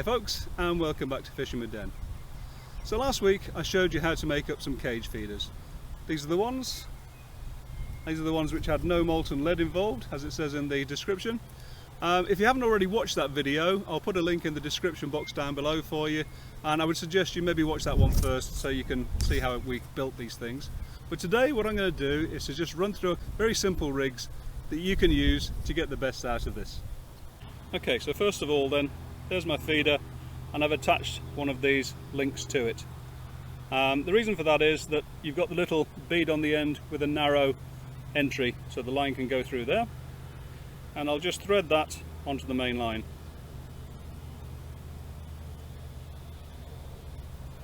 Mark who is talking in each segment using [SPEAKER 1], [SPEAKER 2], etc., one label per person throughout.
[SPEAKER 1] folks, and welcome back to Fishing with Den. So last week I showed you how to make up some cage feeders. These are the ones which had no molten lead involved, as it says in the description. If you haven't already watched that video, I'll put a link in the description box down below for you, and I would suggest you maybe watch that one first so you can see how we built these things. But today what I'm going to do is to just run through very simple rigs that you can use to get the best out of this. Okay, so first of all then, there's my feeder, and I've attached one of these links to it. The reason for that is that you've got the little bead on the end with a narrow entry, so the line can go through there, and I'll just thread that onto the main line.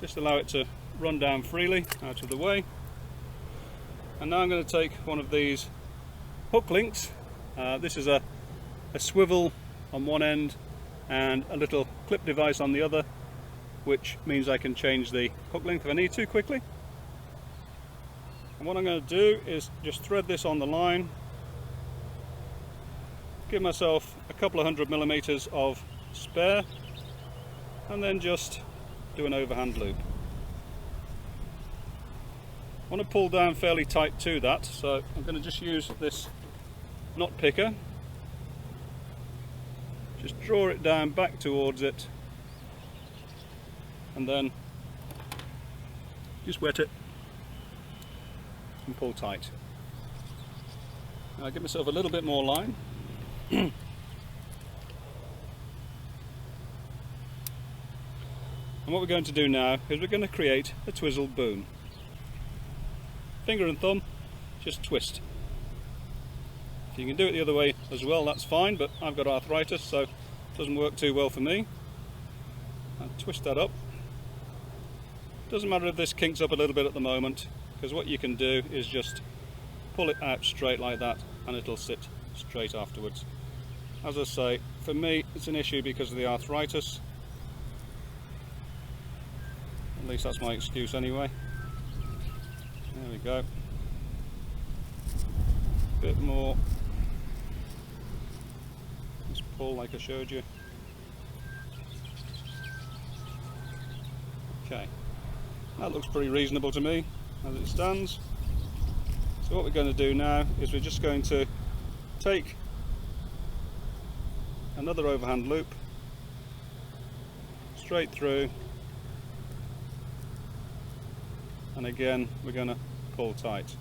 [SPEAKER 1] Just allow it to run down freely out of the way. And now I'm going to take one of these hook links. This is a swivel on one end and a little clip device on the other, which means I can change the hook length if I need to quickly. And what I'm going to do is just thread this on the line, give myself a couple of 100mm of spare, and then just do an overhand loop. I want to pull down fairly tight to that, so I'm going to just use this knot picker. Just draw it down back towards it, and then just wet it and pull tight. Now give myself a little bit more line. And what we're going to do now is we're going to create a twizzled boom. Finger and thumb, just twist. If you can do it the other way as well, that's fine, but I've got arthritis, so it doesn't work too well for me. And twist that up. Doesn't matter if this kinks up a little bit at the moment, because what you can do is just pull it out straight like that, and it'll sit straight afterwards. As I say, for me it's an issue because of the arthritis. At least that's my excuse anyway. There we go. Bit more. Just pull like I showed you. Okay, that looks pretty reasonable to me as it stands. So what we're going to do now is we're just going to take another overhand loop straight through, and again we're going to pull tight.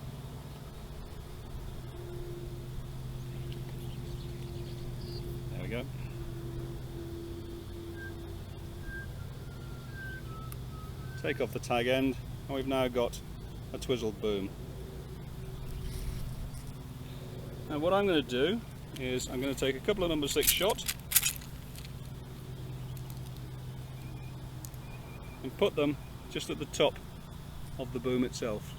[SPEAKER 1] There we go. Take off the tag end, and we've now got a twizzled boom. Now what I'm going to do is I'm going to take a couple of number 6 shot and put them just at the top of the boom itself.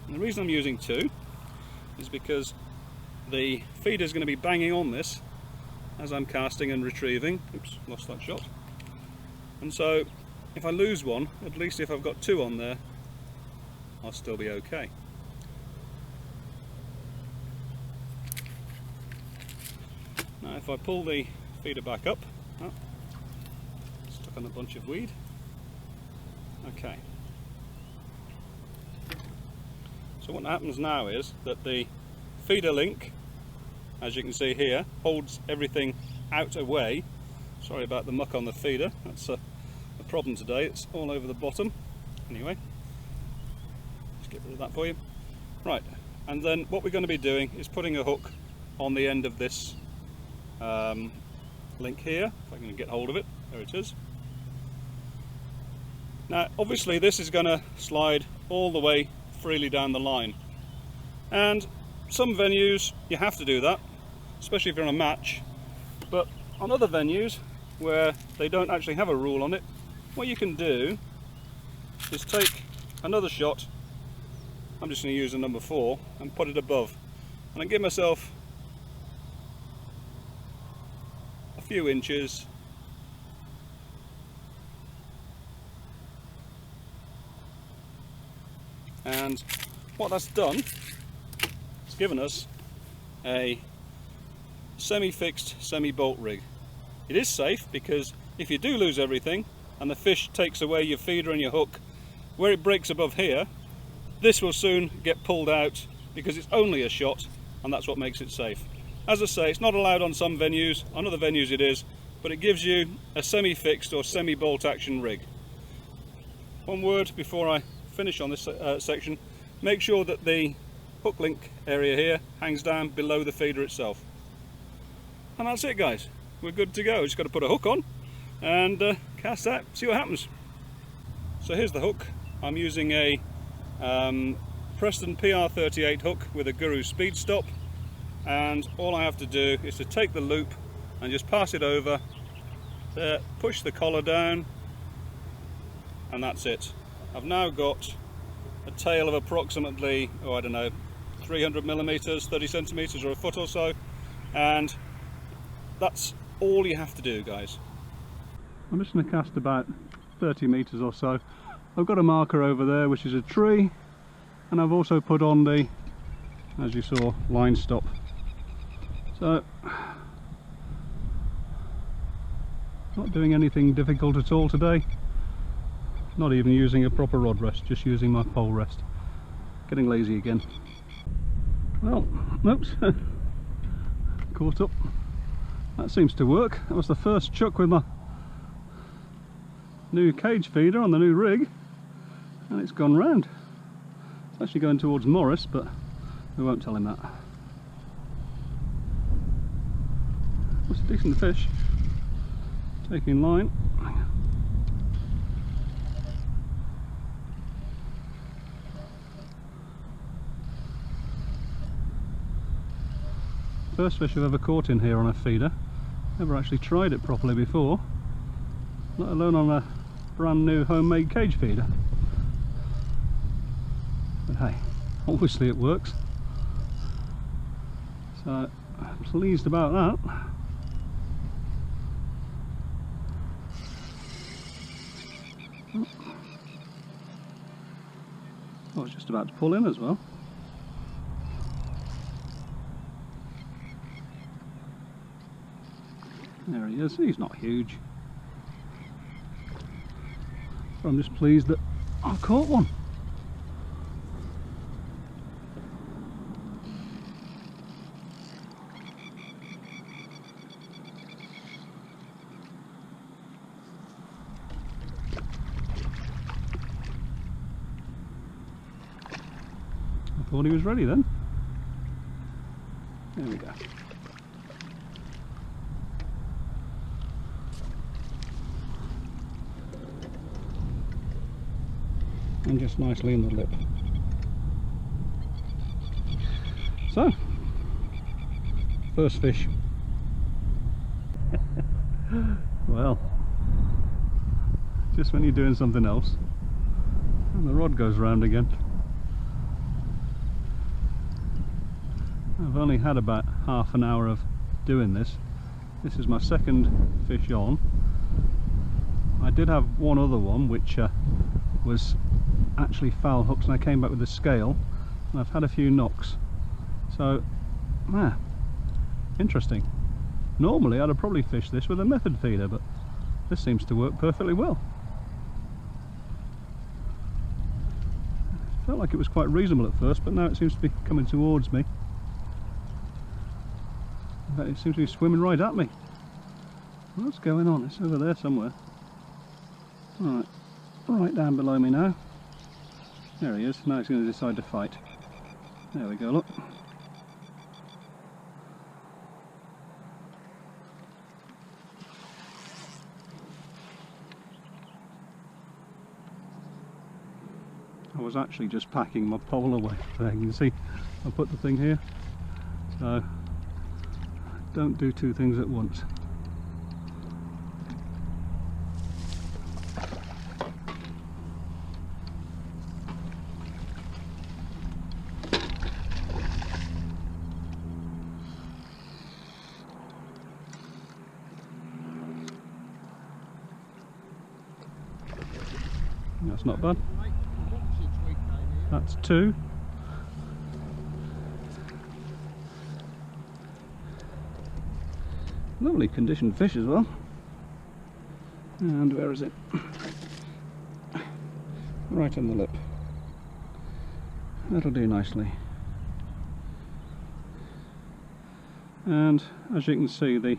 [SPEAKER 1] And the reason I'm using 2 is because the feeder is going to be banging on this as I'm casting and retrieving. Oops, lost that shot. And so if I lose one, at least if I've got 2 on there, I'll still be okay. Now if I pull the feeder back up, oh, stuck on a bunch of weed. Okay. So what happens now is that the feeder link, as you can see here, holds everything out away. Sorry about the muck on the feeder, that's a problem today, it's all over the bottom. Anyway, let's get rid of that for you. Right, and then what we're going to be doing is putting a hook on the end of this link here, if I can get hold of it. There it is. Now obviously this is going to slide all the way freely down the line, and some venues you have to do that, especially if you're on a match, but on other venues where they don't actually have a rule on it, what you can do is take another shot. I'm just going to use a number 4 and put it above, and I give myself a few inches, and what that's done it's given us a semi-fixed, semi-bolt rig. It is safe because if you do lose everything and the fish takes away your feeder and your hook, where it breaks above here, this will soon get pulled out because it's only a shot, and that's what makes it safe. As I say, it's not allowed on some venues, on other venues it is, but it gives you a semi-fixed or semi-bolt action rig. One word before I finish on this section: make sure that the hook link area here hangs down below the feeder itself. And that's it, guys. We're good to go. Just got to put a hook on and cast out, see what happens. So here's the hook. I'm using a Preston PR38 hook with a Guru speed stop, and all I have to do is to take the loop and just pass it over, push the collar down, and that's it. I've now got a tail of approximately, oh I don't know, 300 millimeters, 30 centimeters or a foot or so, and that's all you have to do, guys. I'm just going to cast about 30 meters or so. I've got a marker over there which is a tree, and I've also put on the, as you saw, line stop. So not doing anything difficult at all today, not even using a proper rod rest, just using my pole rest. Getting lazy again. Well, oops, caught up. That seems to work. That was the first chuck with my new cage feeder on the new rig, and it's gone round. It's actually going towards Morris, but we won't tell him that. It's a decent fish. Taking line. First fish I've ever caught in here on a feeder. Never actually tried it properly before, let alone on a brand new homemade cage feeder. But hey, obviously it works, so I'm pleased about that. I was just about to pull in as well. There he is. He's not huge, so I'm just pleased that I've caught one. I thought he was ready then. There we go. And just nicely in the lip. So, first fish. Well, just when you're doing something else and the rod goes round again. I've only had about half an hour of doing this. This is my second fish on. I did have one other one which was actually foul hooked, and I came back with a scale, and I've had a few knocks. So, interesting. Normally I'd have probably fished this with a method feeder, but this seems to work perfectly well. Felt like it was quite reasonable at first, but now it seems to be coming towards me. In fact, it seems to be swimming right at me. What's going on? It's over there somewhere. Alright, right down below me now. There he is. Now he's going to decide to fight. There we go, look. I was actually just packing my pole away. There you can see I put the thing here. So don't do two things at once. That's not bad. That's two. Lovely conditioned fish as well. And where is it? Right on the lip. That'll do nicely. And as you can see, the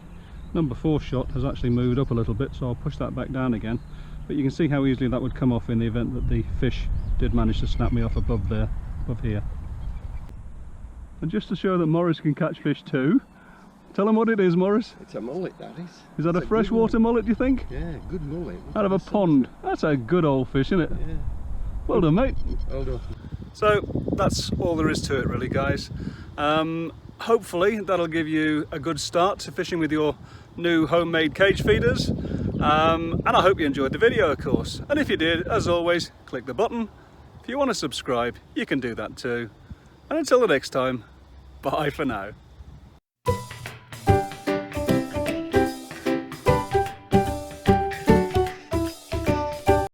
[SPEAKER 1] number 4 shot has actually moved up a little bit, so I'll push that back down again. But you can see how easily that would come off in the event that the fish did manage to snap me off above there, above here. And just to show that Morris can catch fish too, tell them what it is, Morris.
[SPEAKER 2] It's a mullet, that is.
[SPEAKER 1] Is that a freshwater mullet, do you think?
[SPEAKER 2] Yeah, good mullet.
[SPEAKER 1] Out of a pond. That's a good old fish, isn't it?
[SPEAKER 2] Yeah.
[SPEAKER 1] Well done, mate.
[SPEAKER 2] Well done.
[SPEAKER 1] So that's all there is to it really, guys. Hopefully that'll give you a good start to fishing with your new homemade cage feeders. And I hope you enjoyed the video, of course. And if you did, as always, click the button. If you want to subscribe, you can do that too. And until the next time, bye for now.